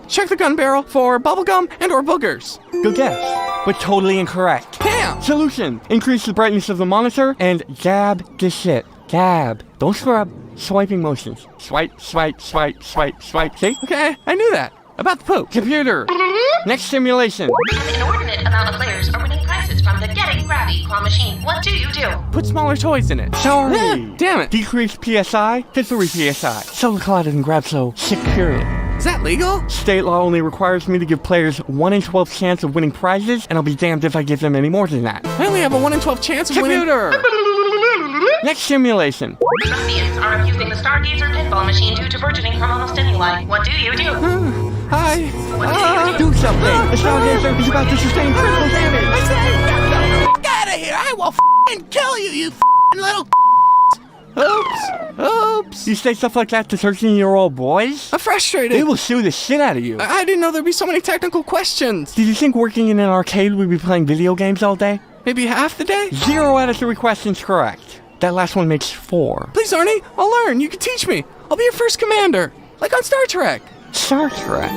check the gun barrel for bubblegum and or boogers. Good guess, but totally incorrect. Damn! Solution: increase the brightness of the monitor and dab the shit. Dab. Don't scrub. Swiping motions. Swipe, swipe, swipe, swipe, swipe. See? Okay, I knew that. About the poop. Computer. Next simulation. An inordinate amount of players are winning prizes from the Getting Grabby claw machine. What do you do? Put smaller toys in it. Sorry. Damn it. Decrease PSI to 3 PSI. So the cloud doesn't grab so securely. Is that legal? State law only requires me to give players 1 in 12 chance of winning prizes, and I'll be damned if I give them any more than that. I only have a 1 in 12 chance of winning. Computer. Next simulation. Ruffians are abusing the Stargazer pinball machine due to burgeoning hormonal stimuli. What do you do? Do something. The Stargazer is about to sustain critical damage. I say, get out of here! I will f***ing kill you, you f***ing little Oops. You say stuff like that to 13-year-old boys? I'm frustrated. They will sue the shit out of you. I didn't know there'd be so many technical questions. Did you think working in an arcade we'd be playing video games all day? Maybe half the day? 0 out of 3 questions correct. That last one makes 4. Please, Arnie, I'll learn. You can teach me. I'll be your first commander. Like on Star Trek. Star Trek?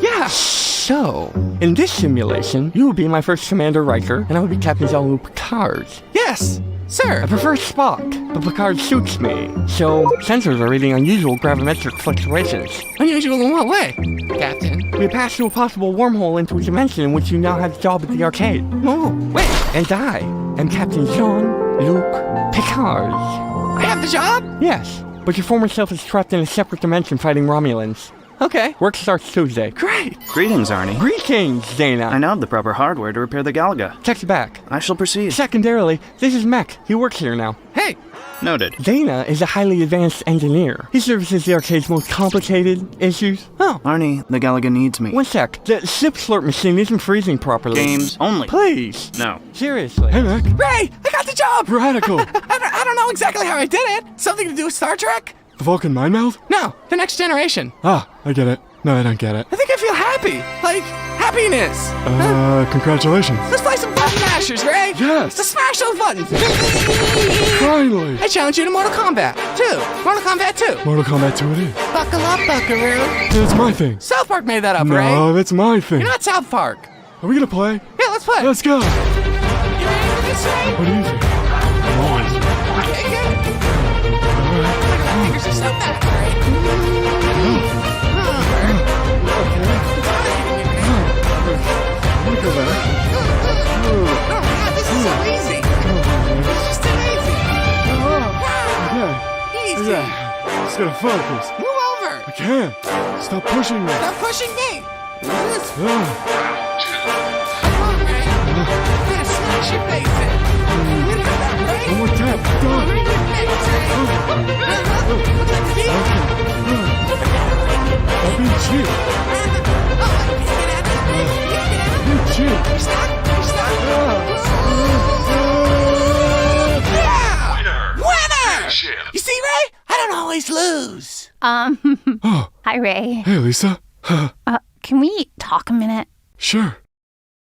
Yeah. So, in this simulation, you would be my first Commander Riker, and I would be Captain Jean-Luc Picard. Yes, sir. I prefer Spock, but Picard suits me. So, sensors are reading unusual gravimetric fluctuations. Unusual in what way, Captain? We passed through a possible wormhole into a dimension in which you now have a job at the arcade. Oh, wait. And I am Captain Jean-Luc Picard. I have the job? Yes, but your former self is trapped in a separate dimension fighting Romulans. Okay. Work starts Tuesday. Great. Greetings, Arnie. Greetings, Dana. I now have the proper hardware to repair the Galaga. Check it back. I shall proceed. Secondarily, this is Meck. He works here now. Hey. Noted. Dana is a highly advanced engineer. He services the arcade's most complicated issues. Oh. Arnie, the Galaga needs me. 1 sec. The sip slurp machine isn't freezing properly. Games only. Please. No. Seriously. Hey, Meck. Ray, I got the job. Radical. I don't know exactly how I did it. Something to do with Star Trek? The Vulcan mind meld? No, the next generation. Ah, I get it. No, I don't get it. I think I feel happy. Like, happiness. Congratulations. Let's play some Button mashers, Ray. Yes. Let's smash those buttons. Finally. I challenge you to Mortal Kombat 2. Mortal Kombat 2. Mortal Kombat 2 it is. Buckle up, Buckaroo. That's my thing. South Park made that up, Ray. No, that's my thing. You're not South Park. Are we gonna play? Yeah, let's play. Let's go. You ready for this, Ray? What do you think? Okay, good. My fingers are so fat, Ray. Let me go back. This is so easy. It's just too easy. Okay. Easy. Just gotta focus. Move over. I can't. Stop pushing me. Stop pushing me. This. Come Ah. on, Ray. I'm gonna smash your face in. You know that, Ray? One more tap. Go on. Right in your face, Ray. Look at the I'll be cheap. Be cheap. Stop. Winner! You see, Ray? I don't always lose. Oh. Hi, Ray. Hey, Lisa. Can we talk a minute? Sure.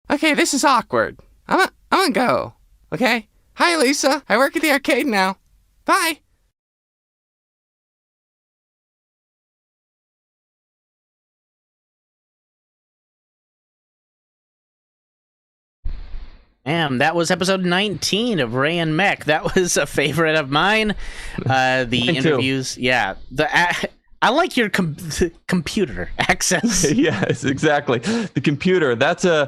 Okay, this is awkward. I'm gonna go. Okay? Hi, Lisa. I work at the arcade now. Bye. That was episode 19 of Ray and Meck. That was a favorite of mine. The Mine interviews, too. yeah. I like your computer access. Yes, exactly. The computer. That's the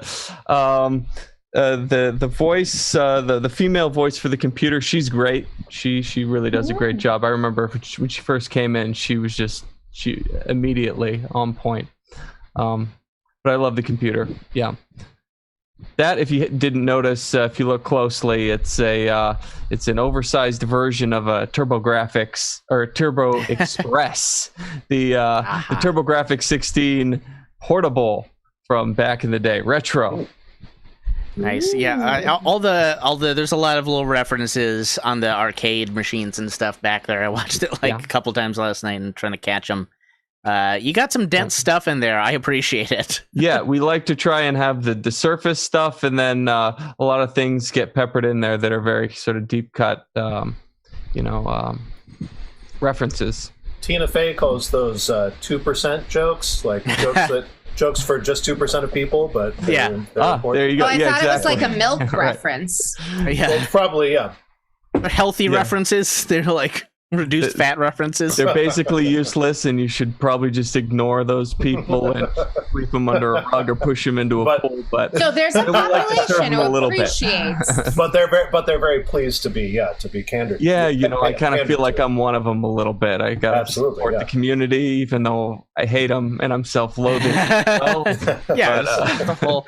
voice, the female voice for the computer. She's great. She really does a great job. I remember when she first came in, she immediately on point. But I love the computer. Yeah. That, if you didn't notice, if you look closely, it's an oversized version of a TurboGrafx or Turbo Express, the TurboGrafx 16 portable from back in the day, retro. Nice, yeah. All the there's a lot of little references on the arcade machines and stuff back there. I watched it a couple times last night and trying to catch them. You got some dense stuff in there. I appreciate it. Yeah, we like to try and have the surface stuff, and then a lot of things get peppered in there that are very sort of deep cut, references. Tina Fey calls those 2% jokes, like jokes for just 2% of people, but they're important. There you go. Oh, I thought it was like a milk Right. reference. Yeah, well, probably, yeah. Healthy references. They're like reduced fat references. They're basically useless, and you should probably just ignore those people and sweep them under a rug or push them into a pool. But So there's a we like to serve population them a who little bit. appreciates. but they're very pleased to be candid. Yeah, I kind of feel like I'm one of them a little bit. I got to support the community, even though I hate them and I'm self-loathing. Well, Yeah, but, the whole.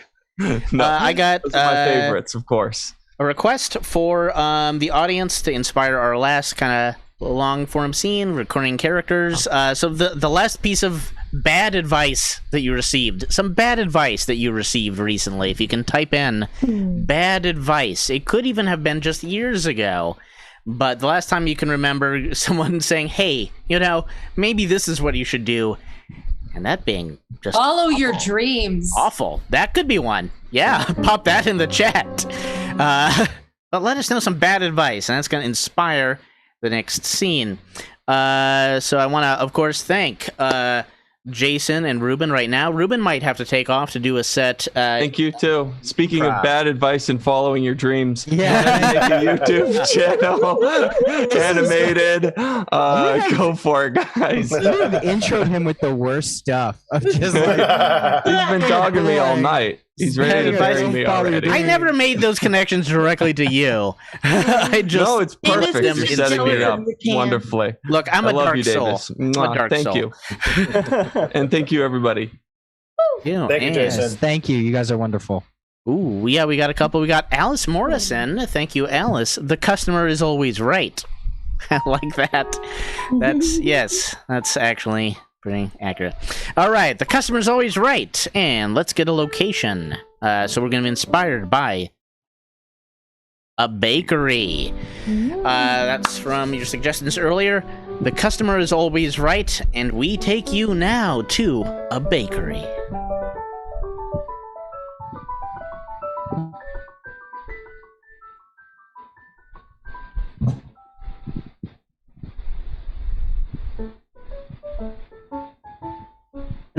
no, I got those are my favorites, of course. A request for the audience to inspire our last kind of long form scene, recurring characters. So the last piece of bad advice that you received, some bad advice that you received recently, if you can type in bad advice. It could even have been just years ago, but the last time you can remember someone saying, hey, maybe this is what you should do, and that being just Follow your dreams. awful. That could be one. Yeah, pop that in the chat. But let us know some bad advice, and that's going to inspire the next scene. So I want to, of course, thank Jason and Ruben right now. Ruben might have to take off to do a set. Thank you, too. Speaking of bad advice and following your dreams, Yeah. make a YouTube channel, animated. Go for it, guys. You have introed him with the worst stuff. Of just like, He's been dogging me all night. He's ready to bury me already. I never made those connections directly to you. I just No, it's perfect. them You're in setting me up children. wonderfully. Look, I'm I a love dark you, soul. Davis. I'm a Mwah. dark Thank soul. you. And thank you, everybody. Yeah, Thank you, Jason. yes, thank you. You guys are wonderful. Ooh, yeah, we got a couple. We got Alice Morrison. Thank you, Alice. The customer is always right. I like that. That's actually pretty accurate. All right, the customer's always right. And let's get a location. So we're going to be inspired by a bakery. That's from your suggestions earlier. The customer is always right, and we take you now to a bakery.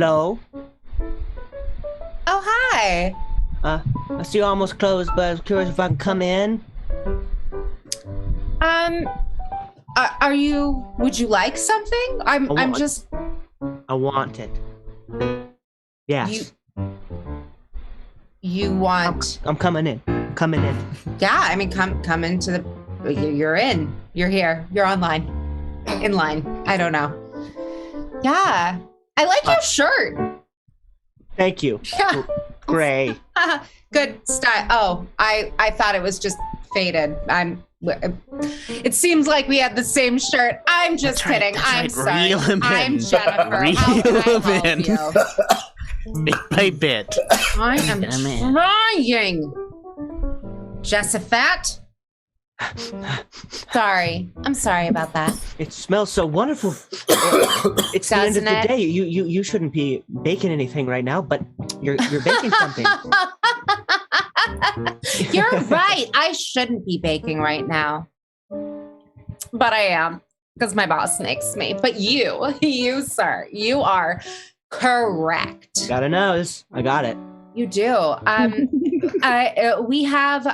Hello. Oh, hi. I see you almost closed, but I was curious if I can come in. Would you like something? I want it. Yes. You want... I'm coming in. Coming in. Yeah, I mean, come into the... You're in. You're here. You're online. In line. I don't know. Yeah. I like your shirt. Thank you. Yeah. Gray. Good style. Oh, I thought it was just faded. It seems like we had the same shirt. I'm just kidding. I'm sorry. Reel him in. I'm Jennifer. Reel How can I him help in. you? Bit by bit. I am trying. Jessafat. Sorry. I'm sorry about that. It smells so wonderful. It's the end of the day. You shouldn't be baking anything right now, but you're baking something. You're right. I shouldn't be baking right now. But I am, because my boss makes me. But you, sir, you are correct. Got a nose. I got it. You do. We have,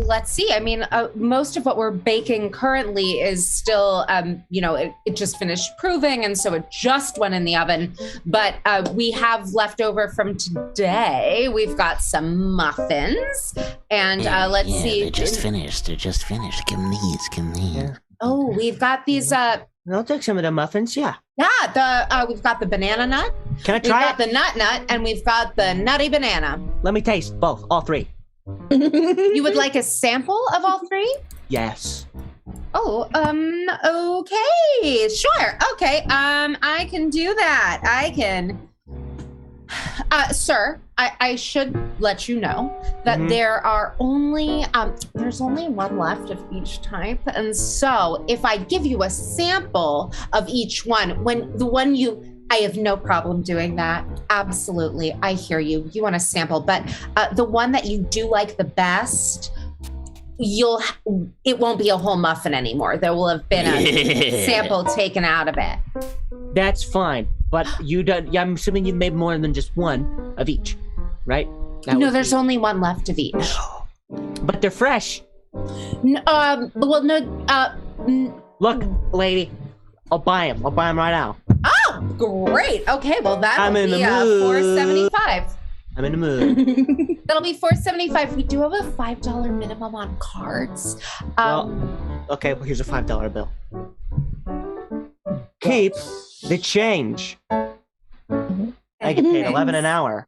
let's see. I mean, most of what we're baking currently is still, it just finished proving. And so it just went in the oven. But we have leftover from today. We've got some muffins. And let's see. They're just finished. Give them these. Yeah. Oh, we've got these. I'll take some of the muffins. Yeah. Yeah. We've got the banana nut. Can I try it? We've got the nut, and we've got the nutty banana. Let me taste both, all three. You would like a sample of all three? Yes. Oh, okay, sure. Okay, I can do that. I can. Sir, I should let you know that there are only, there's only one left of each type. And so if I give you a sample of each one, I have no problem doing that. Absolutely. I hear you. You want a sample, but the one that you do like the best, it won't be a whole muffin anymore. There will have been a sample taken out of it. That's fine. But I'm assuming you made more than just one of each, right? There's only one left of each. But they're fresh. Look, lady, I'll buy them. I'll buy them right now. Oh, great. Okay, well that'll be $4.75. I'm in the mood. That'll be $4.75. We do have a $5 minimum on cards. Okay, well here's a $5 bill. Keep the change. I get paid $11 an hour.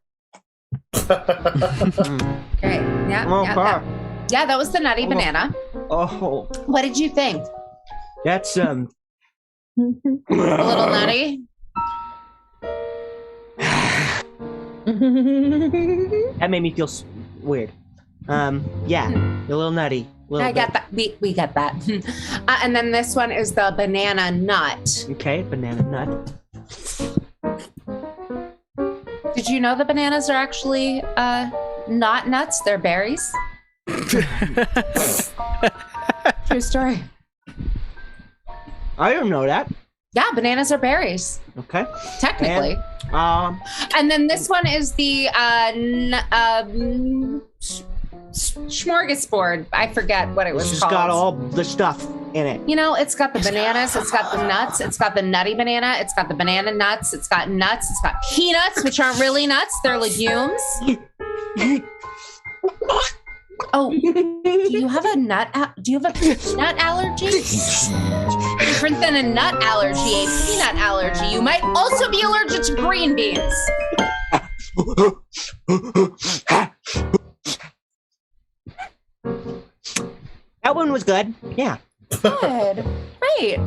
Great. Yeah, that was the nutty banana. Oh. What did you think? That's a little nutty. That made me feel weird. Yeah, a little nutty. I got that. We got that. And then this one is the banana nut. Okay, banana nut. Did you know the bananas are actually not nuts? They're berries. True story. I didn't know that. Yeah, bananas are berries. Okay. Technically. And then this one is the smorgasbord. I forget what it was It's called. got all the stuff in it. It's got the bananas, it's got the nuts, it's got the nutty banana, it's got the banana nuts, it's got peanuts, which aren't really nuts, they're legumes. Oh, do you have a nut allergy? Different than a nut allergy, a peanut allergy. You might also be allergic to green beans. That one was good. Yeah. Good. Great.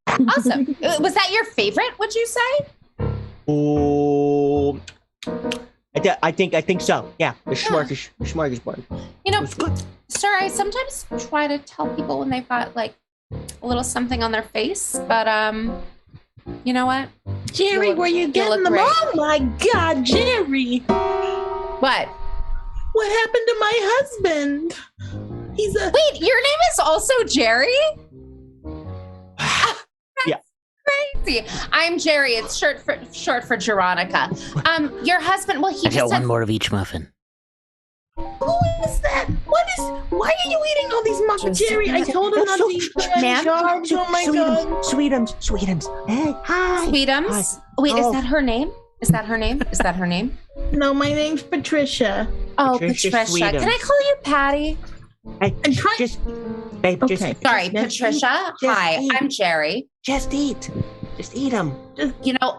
Awesome. Was that your favorite, would you say? Oh, I think so. Yeah, the smorgasbord. Sir, I sometimes try to tell people when they've got like a little something on their face, but you know what? Jerry, were you getting them? Oh my God, Jerry! What? What happened to my husband? Wait, your name is also Jerry? Yeah. crazy. I'm Jerry. It's short for Jeronica. Your husband. Well, he I just got said, one more of each muffin. Who is that? Why are you eating all these muffins? Jerry, I told him not to eat Ma'am? jobs. Oh my god. Sweetums. Hey, hi. Sweetums. Hi. Wait, Oh. is that her name? Is that her name? No, my name's Patricia. Oh, Patricia Patricia. Sweetums. Can I call you Patty? Hey, babe, Okay. Sorry, just Patricia. eat. Hi, Just eat. I'm Jerry. Just eat them. You know,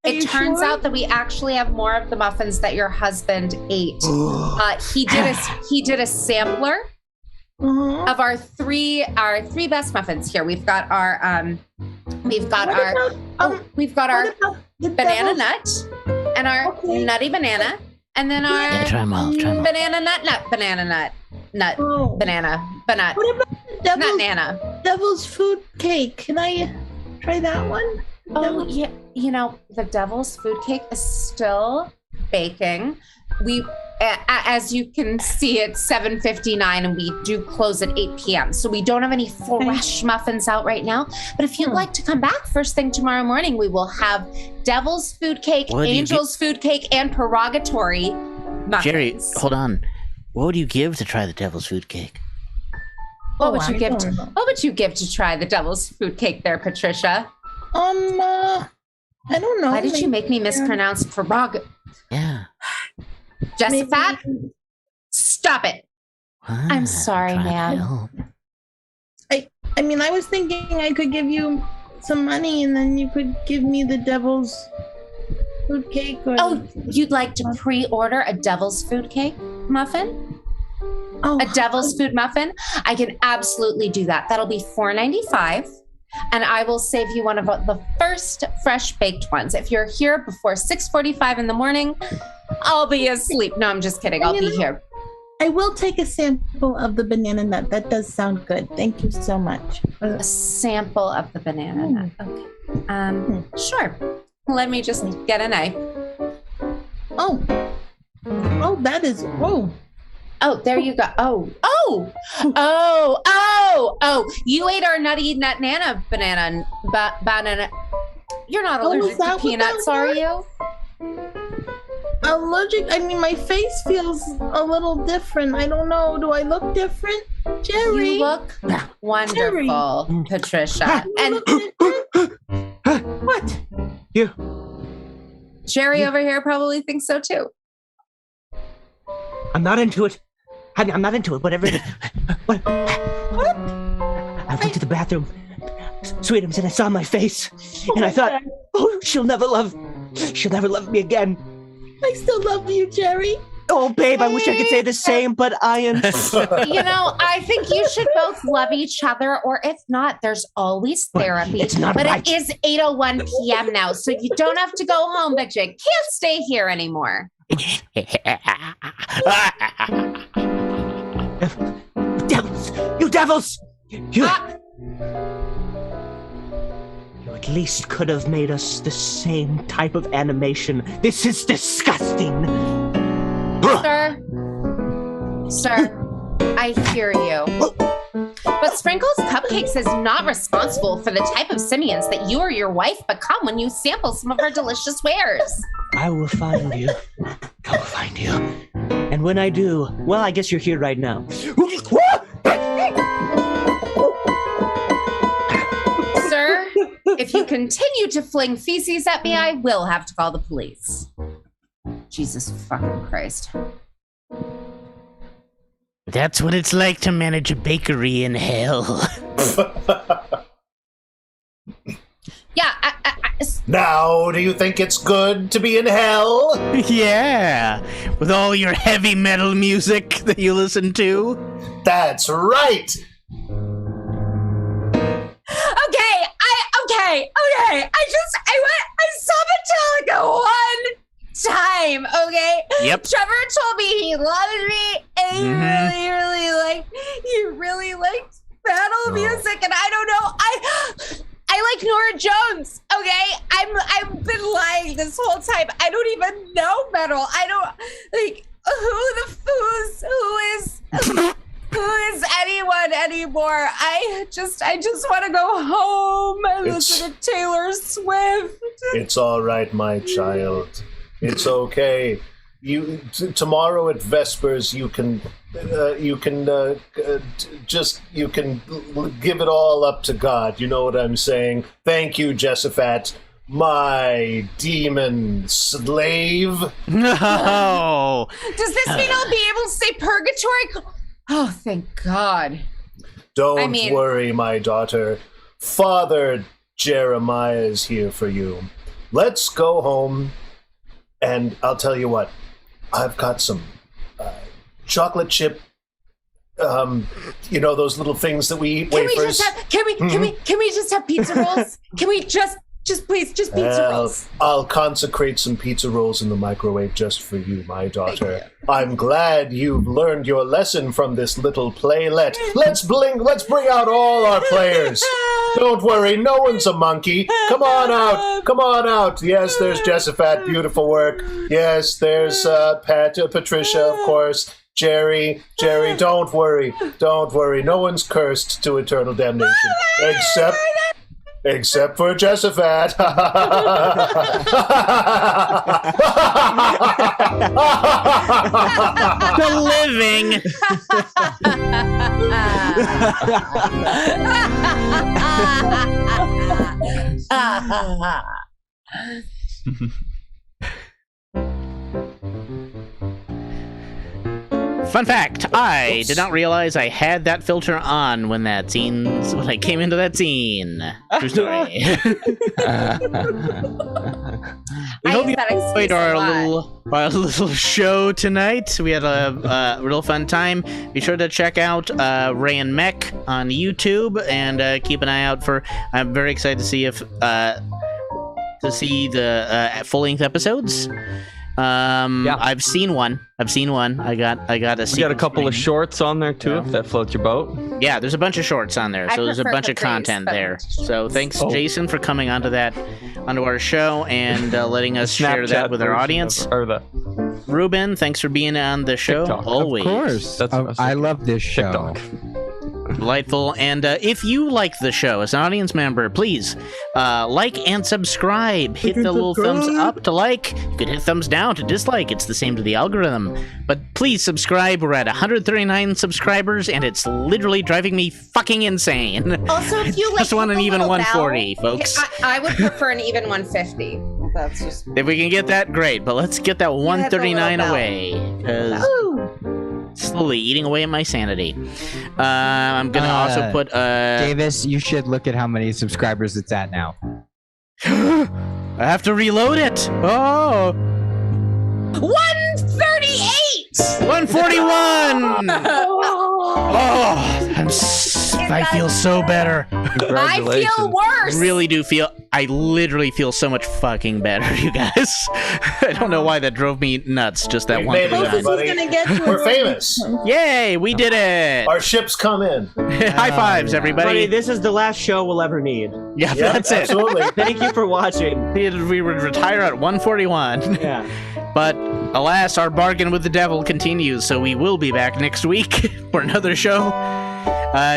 it turns out that we actually have more of the muffins that your husband ate. He did a sampler of our three best muffins here. We've got our banana nut and our nutty banana, and then our Try 'em all. banana nut banana. What about the devil's food cake? Can I try that one? Oh, yeah. You know, the devil's food cake is still baking. We, as you can see, it's 7:59 and we do close at 8 p.m. So we don't have any fresh muffins out right now. But if you'd like to come back first thing tomorrow morning, we will have devil's food cake, angel's food cake, and purgatory muffins. Jerry, hold on. What would you give to try the devil's food cake? What would you give to try the devil's food cake there, Patricia? I don't know. Why did you make me mispronounce Prog? Yeah. Jessica, stop it. I'm sorry, ma'am. I mean, I was thinking I could give you some money and then you could give me the devil's food cake. Or you'd like to pre-order a devil's food cake muffin? A devil's food muffin? I can absolutely do that. That'll be $4.95. And I will save you one of the first fresh baked ones. If you're here before 6:45 in the morning, I'll be asleep. No, I'm just kidding. I'll be here. I will take a sample of the banana nut. That does sound good. Thank you so much. A sample of the banana nut. Okay. Sure. Let me just get a knife. Oh, that is. Oh, there you go. Oh, you ate our nutty nut nana banana. You're not allergic to peanuts, are you? Allergic? I mean, my face feels a little different. I don't know. Do I look different? Jerry. You look wonderful, Jerry. Patricia. And what? You. Jerry over here probably thinks so too. I'm not into it. I'm not into it, whatever it is. What? I went to the bathroom, Sweetums, and I saw my face. And I thought, she'll never love me again. I still love you, Jerry. Oh, babe, I wish I could say the same, but I am... You know, I think you should both love each other, or if not, there's always therapy. It's not but right. It is 8:01 p.m. now, so you don't have to go home, but you can't stay here anymore. Devils! You devils! You at least could have made us the same type of animation. This is disgusting! Sir, I hear you. But Sprinkles Cupcakes is not responsible for the type of simians that you or your wife become when you sample some of our delicious wares. I will find you. I will find you. And when I do, well, I guess you're here right now. Sir, if you continue to fling feces at me, I will have to call the police. Jesus fucking Christ. That's what it's like to manage a bakery in hell. Yeah, Now, do you think it's good to be in hell? Yeah, with all your heavy metal music that you listen to. That's right. Okay. I saw Metallica one time, okay? Yep. Trevor told me he loved me and he really liked metal music, and I don't know. I like Nora Jones, okay? I've been lying this whole time. I don't even know metal. I don't who is anyone anymore? anymore. I just want to go home and listen to Taylor Swift. It's all right, my child. It's okay. Tomorrow at Vespers, you can give it all up to God. You know what I'm saying? Thank you, Jessaphat, my demon slave. No. Does this mean I'll be able to say purgatory? Oh, thank God. Don't worry, my daughter. Father Jeremiah is here for you. Let's go home, and I'll tell you what. I've got some chocolate chip, those little things that we eat. Wafers. Can we just have pizza rolls? Can we just please pizza rolls? I'll consecrate some pizza rolls in the microwave just for you, my daughter. I'm glad you've learned your lesson from this little playlet. Let's bring out all our players. Don't worry, no one's a monkey. Come on out. Yes, there's Jessaphat, beautiful work. Yes, there's Patricia, of course. Jerry, don't worry. No one's cursed to eternal damnation. Except for Jessaphat. The living. Fun fact, I did not realize I had that filter on when I came into that scene. True story. We hope you enjoyed our little show tonight. We had a real fun time. Be sure to check out Ray and Meck on YouTube and keep an eye out for. I'm very excited to see the full-length episodes. I've seen one. I got a. You got a couple of shorts on there too, if that floats your boat. Yeah, there's a bunch of shorts on there, so there's a bunch of content there. So thanks, Jason, for coming onto our show and letting us share that with our audience. Ruben, thanks for being on the show. TikTok. Always. Of course. I love this show. Delightful. And if you like the show as an audience member, please like and subscribe. Hit the little thumbs up to like. You could hit thumbs down to dislike. It's the same to the algorithm. But please subscribe. We're at 139 subscribers, and it's literally driving me fucking insane. Also, if you just want an even 140, folks. I would prefer an even 150. That's just. If we can get that, great. But let's get that 139 away, because slowly eating away at my sanity. I'm gonna also put Davis, you should look at how many subscribers it's at now. I have to reload it. Oh, 138. 141. I feel so better. I feel worse. I literally feel so much fucking better, you guys. I don't know why that drove me nuts, just that one. We're famous. Yay, we did it. Our ships come in. High fives, everybody. This is the last show we'll ever need. Yeah, that's it. Absolutely. Thank you for watching. We would retire at 141. Yeah. But alas, our bargain with the devil continues, so we will be back next week for another show.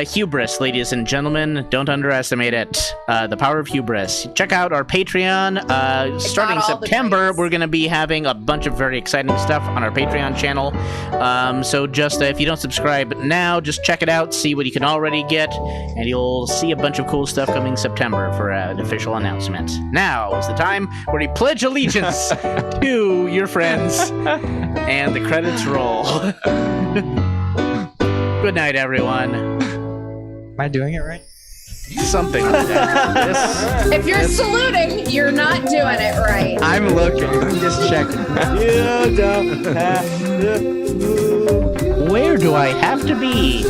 Hubris, ladies and gentlemen, don't underestimate it. The power of hubris. Check out our Patreon. Starting September, we're going to be having a bunch of very exciting stuff on our Patreon channel. So just if you don't subscribe now, just check it out, see what you can already get, and you'll see a bunch of cool stuff coming September for an official announcement. Now is the time where you pledge allegiance to your friends, and the credits roll. Good night, everyone. Am I doing it right? Something like that. If you're saluting, you're not doing it right. I'm looking. I'm just checking. You don't have to. Where do I have to be?